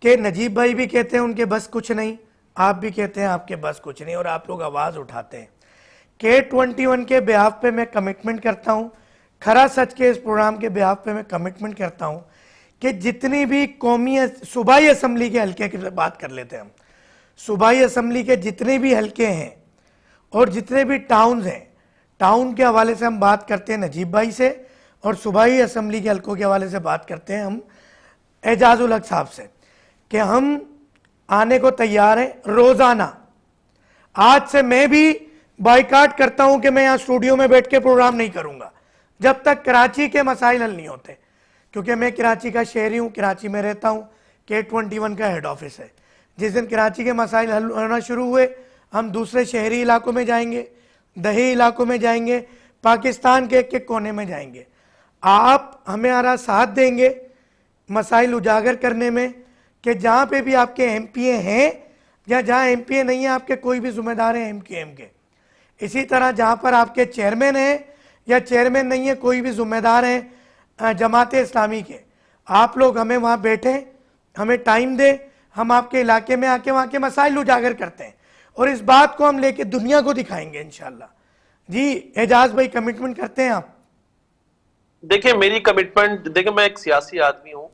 A: کہ نجیب بھائی بھی کہتے ہیں ان کے بس کچھ نہیں، آپ بھی کہتے ہیں آپ کے بس کچھ نہیں، اور آپ لوگ آواز اٹھاتے ہیں۔ K21 کے بیہاف پہ میں کمٹمنٹ کرتا ہوں، کھرا سچ کے اس پروگرام کے بیہاف پہ میں کمٹمنٹ کرتا ہوں کہ جتنی بھی قومی صوبائی اسمبلی کے حلقے کی بات کر لیتے ہیں ہم، صوبائی اسمبلی کے جتنے بھی حلقے ہیں اور جتنے بھی ٹاؤنز ہیں، ٹاؤن کے حوالے سے ہم بات کرتے ہیں نجیب بھائی سے، اور صوبائی اسمبلی کے حلقوں کے حوالے سے بات کرتے ہیں ہم اعجاز الحق صاحب سے، کہ ہم آنے کو تیار ہیں روزانہ۔ آج سے میں بھی بائیکاٹ کرتا ہوں کہ میں یہاں اسٹوڈیو میں بیٹھ کے پروگرام نہیں کروں گا جب تک کراچی کے مسائل حل نہیں ہوتے، کیونکہ میں کراچی کا شہری ہوں، کراچی میں رہتا ہوں، K21 کا ہیڈ آفس ہے۔ جس دن کراچی کے مسائل حل ہونا شروع ہوئے، ہم دوسرے شہری علاقوں میں جائیں گے، دیہی علاقوں میں جائیں گے، پاکستان کے ایک کونے میں جائیں گے۔ آپ ہمارا ساتھ دیں گے مسائل اجاگر کرنے میں، کہ جہاں پہ بھی آپ کے ایم پی اے ہیں یا جہاں ایم پی اے نہیں ہیں، آپ کے کوئی بھی ذمہ دار ہیں ایم کیو ایم کے، اسی طرح جہاں پر آپ کے چیئرمین ہیں یا چیئرمین نہیں ہے، کوئی بھی ذمہ دار ہیں جماعت اسلامی کے، آپ لوگ ہمیں وہاں بیٹھیں، ہمیں ٹائم دیں، ہم آپ کے علاقے میں آ کے وہاں کے مسائل اجاگر کرتے ہیں، اور اس بات کو ہم لے کے دنیا کو دکھائیں گے انشاءاللہ۔ جی اعجاز بھائی کمٹمنٹ کرتے ہیں آپ؟
C: دیکھیں میری کمٹمنٹ، دیکھیں میں ایک سیاسی آدمی ہوں،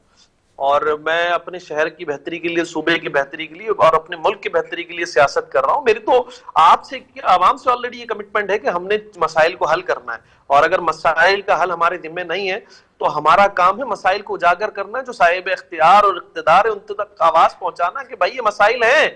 C: اور میں اپنے شہر کی بہتری کے لیے، صوبے کی بہتری کے لیے اور اپنے ملک کی بہتری کے لیے سیاست کر رہا ہوں. میری تو آپ سے، عوام سے آلریڈی یہ کمٹمنٹ ہے کہ ہم نے مسائل کو حل کرنا ہے، اور اگر مسائل کا حل ہمارے ذمہ نہیں ہے تو ہمارا کام ہے مسائل کو اجاگر کرنا، جو صاحب اختیار اور اقتدار ہے ان تک آواز پہنچانا کہ بھائی یہ مسائل ہیں،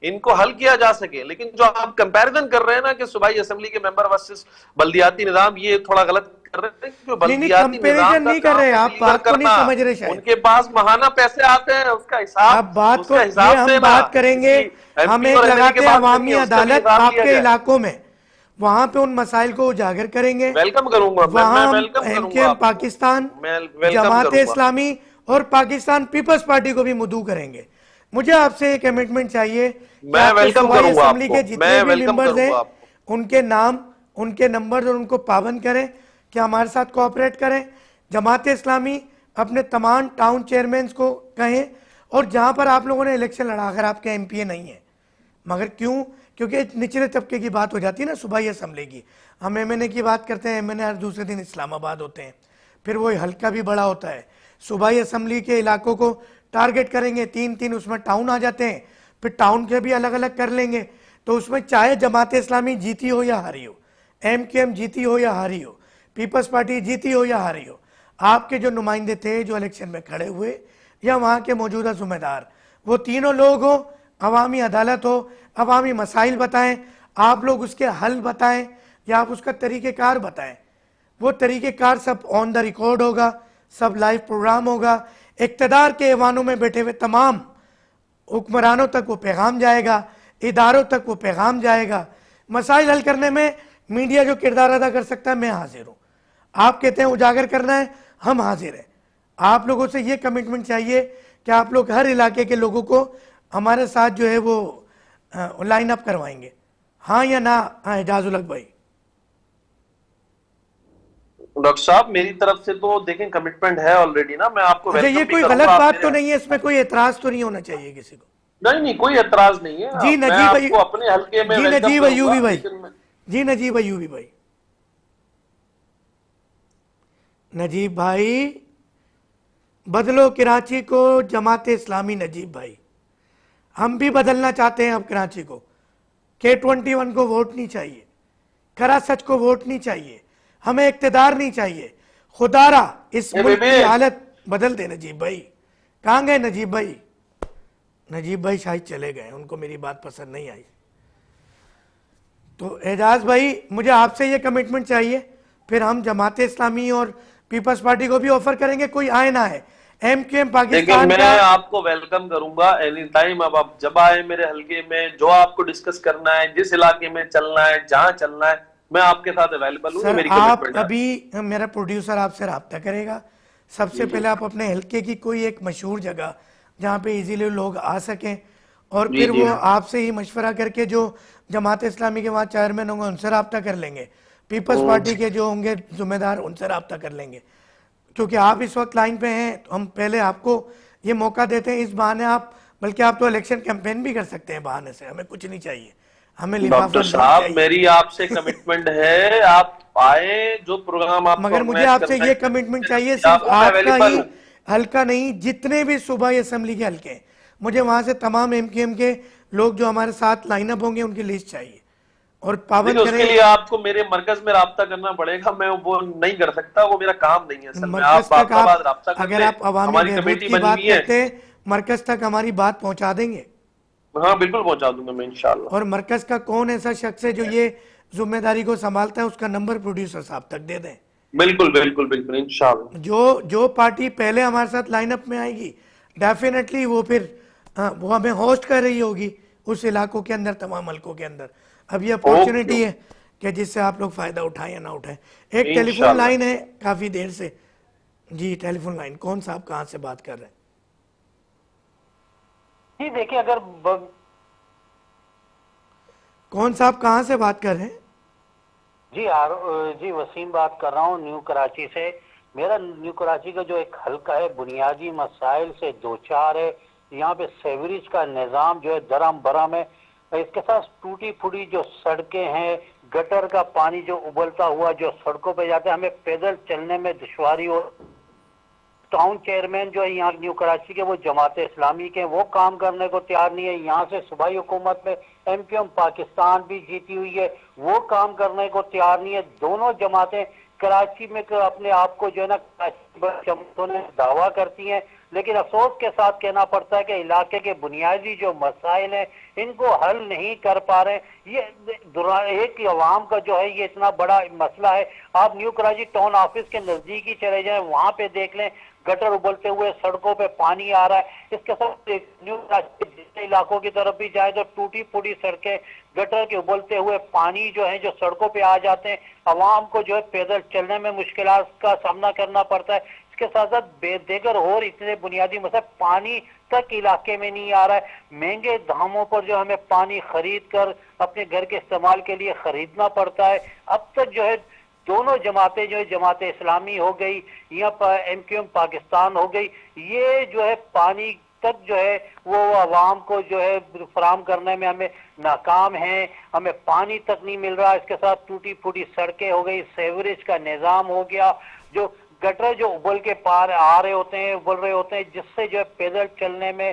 C: ان کو حل کیا جا سکے. لیکن جو آپ کمپیریزن کر رہے ہیں نا کہ صوبائی اسمبلی کے ممبر ورسس بلدیاتی نظام، یہ تھوڑا غلط کر رہے ہیں. جو
A: نہیں
C: بلدیاتی نظام
A: کمپیریزن
C: کا
A: نہیں کر
C: کام
A: رہے،
C: ہے
A: آپ
C: ڈلیور
A: بات کو نہیں
C: کرنا،
A: سمجھ رہے
C: ان
A: شاید.
C: کے پاس ماہانہ پیسے آتے ہیں، اس کا حساب،
A: اب بات
C: اس
A: کو
C: کا
A: یہ
C: حساب
A: ہم
C: دینا
A: بات کریں گے،
C: کسی ایم
A: ہم
C: پی
A: ایک
C: اور ایم ایل اے کے
A: لگاتے ہیں
C: پاس نہیں
A: عوامی
C: ہے، اس کا بھی
A: عدالت
C: حساب
A: آپ
C: لیا
A: کے
C: جائے.
A: علاقوں میں، وہاں پہ ان مسائل کو اجاگر کریں گے.
C: ویلکم کروں گا، میں
A: وہاں ہم
C: ویلکم
A: ایم
C: کروں
A: کیو
C: گا
A: ایم
C: آپ کو،
A: پاکستان،
C: میں ویلکم
A: جماعت
C: کروں گا.
A: اسلامی اور پاکستان پیپلز پارٹی کو بھی مدعو کریں گے. مجھے آپ سے ایک کمٹمنٹ چاہیے کہ
C: میں
A: آپ کے
C: ویلکم
A: صوبائی
C: کروں گا آپ
A: اسمبلی
C: کو،
A: کے جتنے
C: میں
A: بھی
C: ویلکم
A: ممبرز
C: کروں
A: ہیں
C: گا آپ کو.
A: ان کے نام، ان کے نمبرز اور ان کو پابند کریں کہ ہمارے ساتھ کوآپریٹ کریں. جماعت اسلامی اپنے تمام ٹاؤن چیئرمینز کو کہیں، اور جہاں پر آپ لوگوں نے الیکشن لڑا، اگر آپ کے ایم پی اے نہیں ہیں، مگر کیوں؟ کیونکہ نچلے طبقے کی بات ہو جاتی ہے نا صوبائی اسمبلی کی. ہم ایم این اے کی بات کرتے ہیں، ایم این اے ہر دوسرے دن اسلام آباد ہوتے ہیں، پھر وہ حلقہ بھی بڑا ہوتا ہے. صوبائی اسمبلی کے علاقوں کو ٹارگٹ کریں گے، 3 اس میں ٹاؤن آ جاتے ہیں، پھر ٹاؤن کے بھی الگ الگ کر لیں گے. تو اس میں چاہے جماعت اسلامی جیتی ہو یا ہاری ہو، ایم کیو ایم جیتی ہو یا ہاری ہو، پیپلز پارٹی جیتی ہو یا ہاری ہو، آپ کے جو نمائندے تھے جو الیکشن میں کھڑے ہوئے یا وہاں کے موجودہ ذمہ دار، وہ تینوں لوگ ہوں، عوامی عدالت ہو، عوامی مسائل بتائیں، آپ لوگ اس کے حل بتائیں یا آپ اس کا طریقہ کار بتائیں. وہ طریقہ کار سب آن دا ریکارڈ ہوگا، سب لائیو پروگرام ہوگا، اقتدار کے ایوانوں میں بیٹھے ہوئے تمام حکمرانوں تک وہ پیغام جائے گا، اداروں تک وہ پیغام جائے گا. مسائل حل کرنے میں میڈیا جو کردار ادا کر سکتا ہے، میں حاضر ہوں. آپ کہتے ہیں اجاگر کرنا ہے، ہم حاضر ہیں. آپ لوگوں سے یہ کمٹمنٹ چاہیے کہ آپ لوگ ہر علاقے کے لوگوں کو ہمارے ساتھ جو ہے وہ لائن اپ کروائیں گے، ہاں یا نہ؟ ہاں اعجاز الحق بھائی.
C: ڈاکٹر صاحب میری طرف سے تو دیکھیں کمٹمنٹ ہے آلریڈی نا، میں آپ کو
A: اچھا، یہ
C: ویلکم بھی
A: کوئی
C: کروں
A: غلط
C: گا. آپ
A: بات
C: میرے،
A: تو نہیں ہے، اس میں کوئی اعتراض تو نہیں ہونا چاہیے کسی کو؟
C: نہیں نہیں کوئی اعتراض نہیں ہے،
A: جی
C: میں
A: نجیب
C: آپ کو اپنے حلقے میں
A: جی
C: ویلکم
A: نجیب
C: کروں
A: ایوبی
C: گا،
A: بھائی،
C: لیکن میں
A: جی نجیب ایوبی بھائی، نجیب بھائی بدلو کراچی کو جماعت اسلامی. نجیب بھائی ہم بھی بدلنا چاہتے ہیں اب کراچی کو. K21 کو ووٹ نہیں چاہیے، کھرا سچ کو ووٹ نہیں چاہیے، ہمیں اقتدار نہیں چاہیے. خدا را اس ملک کی حالت بدل دے. نجیب بھائی کہاں گئے؟ نجیب بھائی، نجیب بھائی شاید چلے گئے، ان کو میری بات پسند نہیں آئی. تو اعجاز بھائی مجھے آپ سے یہ کمٹمنٹ چاہیے، پھر ہم جماعت اسلامی اور پیپلز پارٹی کو بھی آفر کریں گے، کوئی آئے نہ آئے. ایم کیو ایم
C: دیکھیں
A: پاکستان
C: میں
A: کا
C: آپ کو ویلکم کروں گا اینی ٹائم. اب آپ جب آئے میرے حلقے میں، جو آپ کو ڈسکس کرنا ہے، جس علاقے میں چلنا ہے، جہاں چلنا ہے، میں آپ کے ساتھ اویلیبل ہوں. یہ
A: سر
C: میری
A: آپ
C: کمٹمنٹ ہے.
A: ابھی، میرا پروڈیوسر آپ سے رابطہ کرے گا. سب سے پہلے آپ اپنے حلقے کی کوئی ایک مشہور جگہ جہاں پہ ایزیلی لوگ آ سکیں، اور
C: جی
A: پھر
C: جی
A: وہ آپ سے ہی مشورہ کر کے جو جماعت اسلامی کے وہاں چیئرمین ہوں گے ان سے رابطہ کر لیں گے، پیپلز پارٹی کے جو ہوں گے ذمہ دار ان سے رابطہ کر لیں گے. کیونکہ آپ اس وقت لائن پہ ہیں تو ہم پہلے آپ کو یہ موقع دیتے ہیں. اس بہانے آپ، بلکہ آپ تو الیکشن کیمپین بھی کر سکتے ہیں بہانے سے، ہمیں کچھ نہیں چاہیے، ہمیں لفافہ
C: ڈاکٹر
A: نوٹ
C: صاحب
A: چاہیے.
C: میری آپ سے کمٹمنٹ ہے، آپ آئے، جو پروگرام آپ کو
A: مگر مجھے
C: آرگنائز
A: آپ سے
C: کرنا
A: یہ
C: ہے
A: کمٹمنٹ
C: میں
A: چاہیے،
C: دستیاب
A: صرف
C: ہوں، میں
A: آپ کا
C: اویلیبل
A: ہی
C: ہوں.
A: حلقہ نہیں، جتنے بھی صوبائی اسمبلی کے حلقے ہیں، مجھے وہاں سے تمام ایم کیو ایم کے لوگ جو ہمارے ساتھ لائن اپ ہوں گے ان کی لسٹ چاہیے، اور پابند
C: دیکھیں اس کے
A: کریں.
C: لیے آپ کو میرے مرکز میں رابطہ کرنا پڑے گا، میں وہ نہیں کر سکتا، وہ میرا کام نہیں ہے اصل میں.
A: مرکز
C: آپ
A: تک
C: باپ
A: آپ،
C: آباد رابطہ کر
A: اگر
C: لیں،
A: آپ عوامی
C: ہماری
A: بہبود
C: کمیٹی
A: کی
C: بنی
A: بات
C: ہوئی ہے.
A: کرتے ہیں، مرکز تک ہماری بات پہنچا دیں گے.
C: ہاں بالکل پہنچا دوں گا میں انشاءاللہ.
A: اور مرکز کا کون ایسا شخص ہے جو یہ ذمہ داری کو سنبھالتا ہے، اس کا نمبر پروڈیوسر صاحب تک دے دیں.
C: بالکل بالکل بالکل انشاءاللہ.
A: جو پارٹی پہلے ہمارے ساتھ لائن اپ میں آئے گی، ڈیفینیٹلی وہ پھر وہ ہمیں ہوسٹ کر رہی ہوگی اس علاقوں کے اندر، تمام حلقوں کے اندر. اب یہ
C: اوکے
A: اپورچونٹی ہے کہ جس سے آپ لوگ فائدہ اٹھائیں یا نہ اٹھائیں. ایک ٹیلی فون
C: انشاءاللہ.
A: لائن ہے کافی دیر سے. جی ٹیلی فون لائن، کون صاحب کہاں سے بات کر رہے ہیں؟
E: جی دیکھیں اگر
A: کون صاحب کہاں سے بات کر رہے ہیں؟
E: جی وسیم بات کر رہا ہوں نیو کراچی سے. میرا نیو کراچی کا جو ایک حلقہ ہے بنیادی مسائل سے دوچار ہے. یہاں پہ سیوریج کا نظام جو ہے درم برم ہے، اس کے ساتھ ٹوٹی پھوٹی جو سڑکیں ہیں، گٹر کا پانی جو ابلتا ہوا جو سڑکوں پہ جاتا ہے، ہمیں پیدل چلنے میں دشواری ہو. ٹاؤن چیئرمین جو ہے یہاں نیو کراچی کے وہ جماعت اسلامی کے وہ کام کرنے کو تیار نہیں ہے. یہاں سے صوبائی حکومت میں ایم کیو ایم پاکستان بھی جیتی ہوئی ہے, وہ کام کرنے کو تیار نہیں ہے. دونوں جماعتیں کراچی میں اپنے آپ کو جو ہے نا جماعتوں نے دعویٰ کرتی ہیں, لیکن افسوس کے ساتھ کہنا پڑتا ہے کہ علاقے کے بنیادی جو مسائل ہیں ان کو حل نہیں کر پا رہے. یہ ایک عوام کا جو ہے یہ اتنا بڑا مسئلہ ہے. آپ نیو کراچی ٹاؤن آفس کے نزدیک ہی چلے جائیں, وہاں پہ دیکھ لیں گٹر ابلتے ہوئے, سڑکوں پہ پانی آ رہا ہے. اس کے ساتھ نیو کراچی جتنے علاقوں کی طرف بھی جائے تو ٹوٹی پھوٹی سڑکیں, گٹر کے ابلتے ہوئے پانی جو ہے جو سڑکوں پہ آ جاتے ہیں, عوام کو جو ہے پیدل چلنے میں مشکلات کا سامنا کرنا پڑتا ہے. اس کے ساتھ ساتھ دیگر اور اتنے بنیادی مسئلے, پانی تک علاقے میں نہیں آ رہا ہے. مہنگے داموں پر جو ہمیں پانی خرید کر اپنے گھر کے استعمال کے لیے خریدنا پڑتا ہے. اب تک جو ہے دونوں جماعتیں جو ہے جماعت اسلامی ہو گئی یا ایم کیو ایم پاکستان ہو گئی, یہ جو ہے پانی تک جو ہے وہ عوام کو جو ہے فراہم کرنے میں ہمیں ناکام ہیں. ہمیں پانی تک نہیں مل رہا. اس کے ساتھ ٹوٹی پھوٹی سڑکیں ہو گئی, سیوریج کا نظام ہو گیا, جو گٹر جو ابل کے پار آ رہے ہوتے ہیں, ابل رہے ہوتے ہیں, جس سے جو ہے پیدل چلنے میں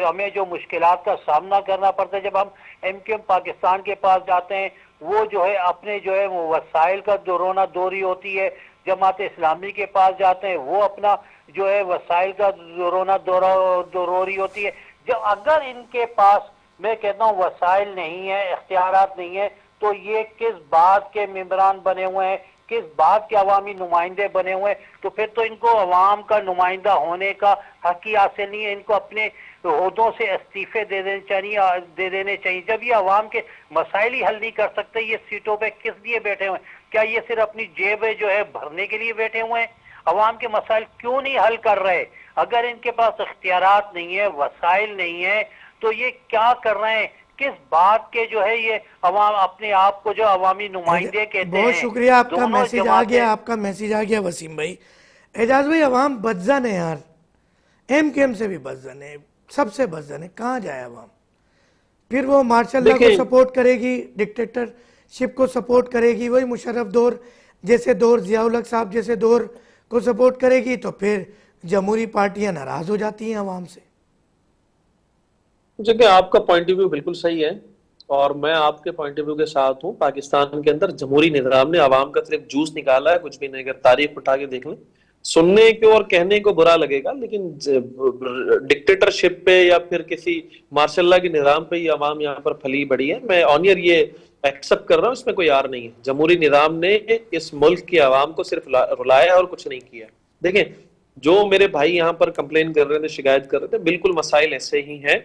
E: ہمیں جو مشکلات کا سامنا کرنا پڑتا ہے. جب ہم ایم کیو ایم پاکستان کے پاس جاتے ہیں وہ جو ہے اپنے جو ہے وسائل کا رونا دوری ہوتی ہے. جماعت اسلامی کے پاس جاتے ہیں وہ اپنا جو ہے وسائل کا رونا دوری ہوتی ہے. جو اگر ان کے پاس میں کہتا ہوں وسائل نہیں ہیں, اختیارات نہیں ہیں, تو یہ کس بات کے ممبران بنے ہوئے ہیں, کس بات کے عوامی نمائندے بنے ہوئے ہیں؟ تو پھر تو ان کو عوام کا نمائندہ ہونے کا حق ہی حاصل نہیں ہے. ان کو اپنے عہدوں سے استعفے دے دینے چاہیے. جب یہ عوام کے مسائل ہی حل نہیں کر سکتے, یہ سیٹوں پہ کس لیے بیٹھے ہوئے ہیں؟ کیا یہ صرف اپنی جیبیں جو ہے بھرنے کے لیے بیٹھے ہوئے ہیں؟ عوام کے مسائل کیوں نہیں حل کر رہے؟ اگر ان کے پاس اختیارات نہیں ہے, وسائل نہیں ہے, تو یہ کیا کر رہے ہیں؟ کس بات کے جو ہے یہ عوام اپنے آپ کو جو عوامی نمائندے کہتے ہیں؟
A: بہت شکریہ, آپ کا میسیج آ گیا, آپ کا میسیج آ گیا وسیم بھائی. اعجاز بھائی, عوام بدزن ہے یار, ایم کیو ایم سے بھی بدزن ہے, سب سے بدزن ہے. کہاں جائے عوام؟ پھر وہ مارشاء اللہ کو سپورٹ کرے گی, ڈکٹیٹر شپ کو سپورٹ کرے گی, وہی مشرف دور جیسے دور, ضیاء الحق صاحب جیسے دور کو سپورٹ کرے گی, تو پھر جمہوری پارٹیاں ناراض ہو جاتی ہیں عوام سے.
C: کہ آپ کا پوائنٹ آف ویو بالکل صحیح ہے اور میں آپ کے پوائنٹ آف ویو کے ساتھ ہوں. پاکستان کے اندر جمہوری نظام نے عوام کا صرف جوس نکالا ہے, کچھ بھی نہیں. اگر تاریخ اٹھا کے دیکھ لیں, سننے کو اور کہنے کو برا لگے گا, لیکن ڈکٹیٹر شپ پہ یا پھر کسی مارشاء اللہ کے نظام پہ یہ عوام یہاں پر پھلی بڑی ہے. میں آنیئر یہ ایکسپٹ کر رہا ہوں, اس میں کوئی یار نہیں ہے. جمہوری نظام نے اس ملک کی عوام کو صرف رلایا اور کچھ نہیں کیا. دیکھیں, جو میرے بھائی یہاں پر کمپلین کر رہے تھے, شکایت کر رہے تھے, بالکل مسائل ایسے ہی ہیں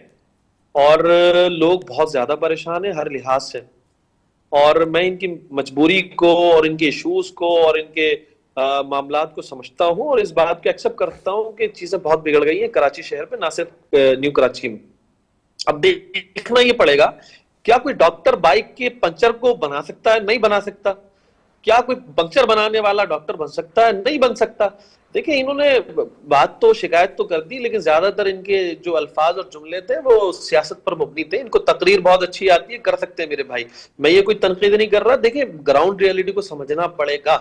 C: اور لوگ بہت زیادہ پریشان ہیں ہر لحاظ سے. اور میں ان کی مجبوری کو اور ان کے ایشوز کو اور ان کے معاملات کو سمجھتا ہوں اور اس بات کو ایکسپٹ کرتا ہوں کہ چیزیں بہت بگڑ گئی ہیں کراچی شہر پہ, نہ صرف نیو کراچی میں. اب دیکھنا یہ پڑے گا, کیا کوئی ڈاکٹر بائک کے پنچر کو بنا سکتا ہے؟ نہیں بنا سکتا. کیا کوئی پنچر بنانے والا ڈاکٹر بن سکتا ہے؟ نہیں بن سکتا. دیکھیں, انہوں نے بات تو شکایت تو کر دی, لیکن زیادہ تر ان کے جو الفاظ اور جملے تھے وہ سیاست پر مبنی تھے. ان کو تقریر بہت اچھی آتی ہے, کر سکتے ہیں میرے بھائی, میں یہ کوئی تنقید نہیں کر رہا. دیکھیں, گراؤنڈ ریئلٹی کو سمجھنا پڑے گا.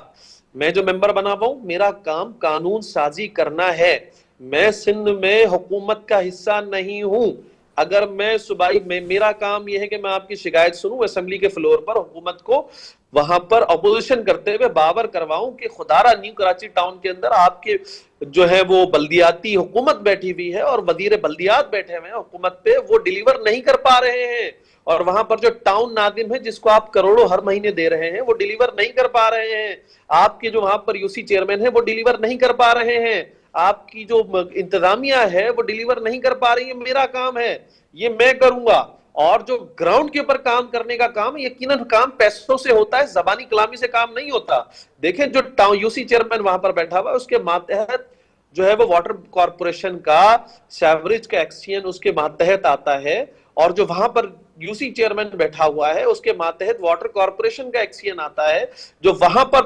C: میں جو ممبر بنا ہوا ہوں, میرا کام قانون سازی کرنا ہے. میں سندھ میں حکومت کا حصہ نہیں ہوں. اگر میں صوبائی میرا کام یہ ہے کہ میں آپ کی شکایت سنوں اسمبلی کے فلور پر, حکومت کو وہاں پر اپوزیشن کرتے ہوئے باور کرواؤں کہ خدارہ نیو کراچی ٹاؤن کے اندر آپ کے جو ہے وہ بلدیاتی حکومت بیٹھی ہوئی ہے اور وزیر بلدیات بیٹھے ہوئے ہیں حکومت پہ, وہ ڈیلیور نہیں کر پا رہے ہیں. اور وہاں پر جو ٹاؤن ناظم ہے جس کو آپ کروڑوں ہر مہینے دے رہے ہیں, وہ ڈیلیور نہیں کر پا رہے ہیں. آپ کے جو وہاں پر یو سی چیئرمین ہے وہ ڈیلیور نہیں کر پا رہے ہیں. آپ کی جو انتظامیہ ہے وہ ڈیلیور نہیں کر پا رہی ہے. میرا کام ہے, یہ میں کروں گا. اور جو گراؤنڈ کے اوپر کام کرنے کا کام, یقیناً کام پیسوں سے ہوتا ہے, زبانی کلامی سے کام نہیں ہوتا. دیکھیں, جو یو سی چیئرمین وہاں پر بیٹھا ہوا ہے, اس کے ماتحت جو ہے وہ واٹر کارپوریشن کا سیوریج کا ایکسچینج اس کے ماتحت آتا ہے, اور جو وہاں پر یو سی چیئرمین بیٹھا ہوا ہے اس کے ماتحت واٹر کارپوریشن کا ایکسچینج آتا ہے. جو وہاں پر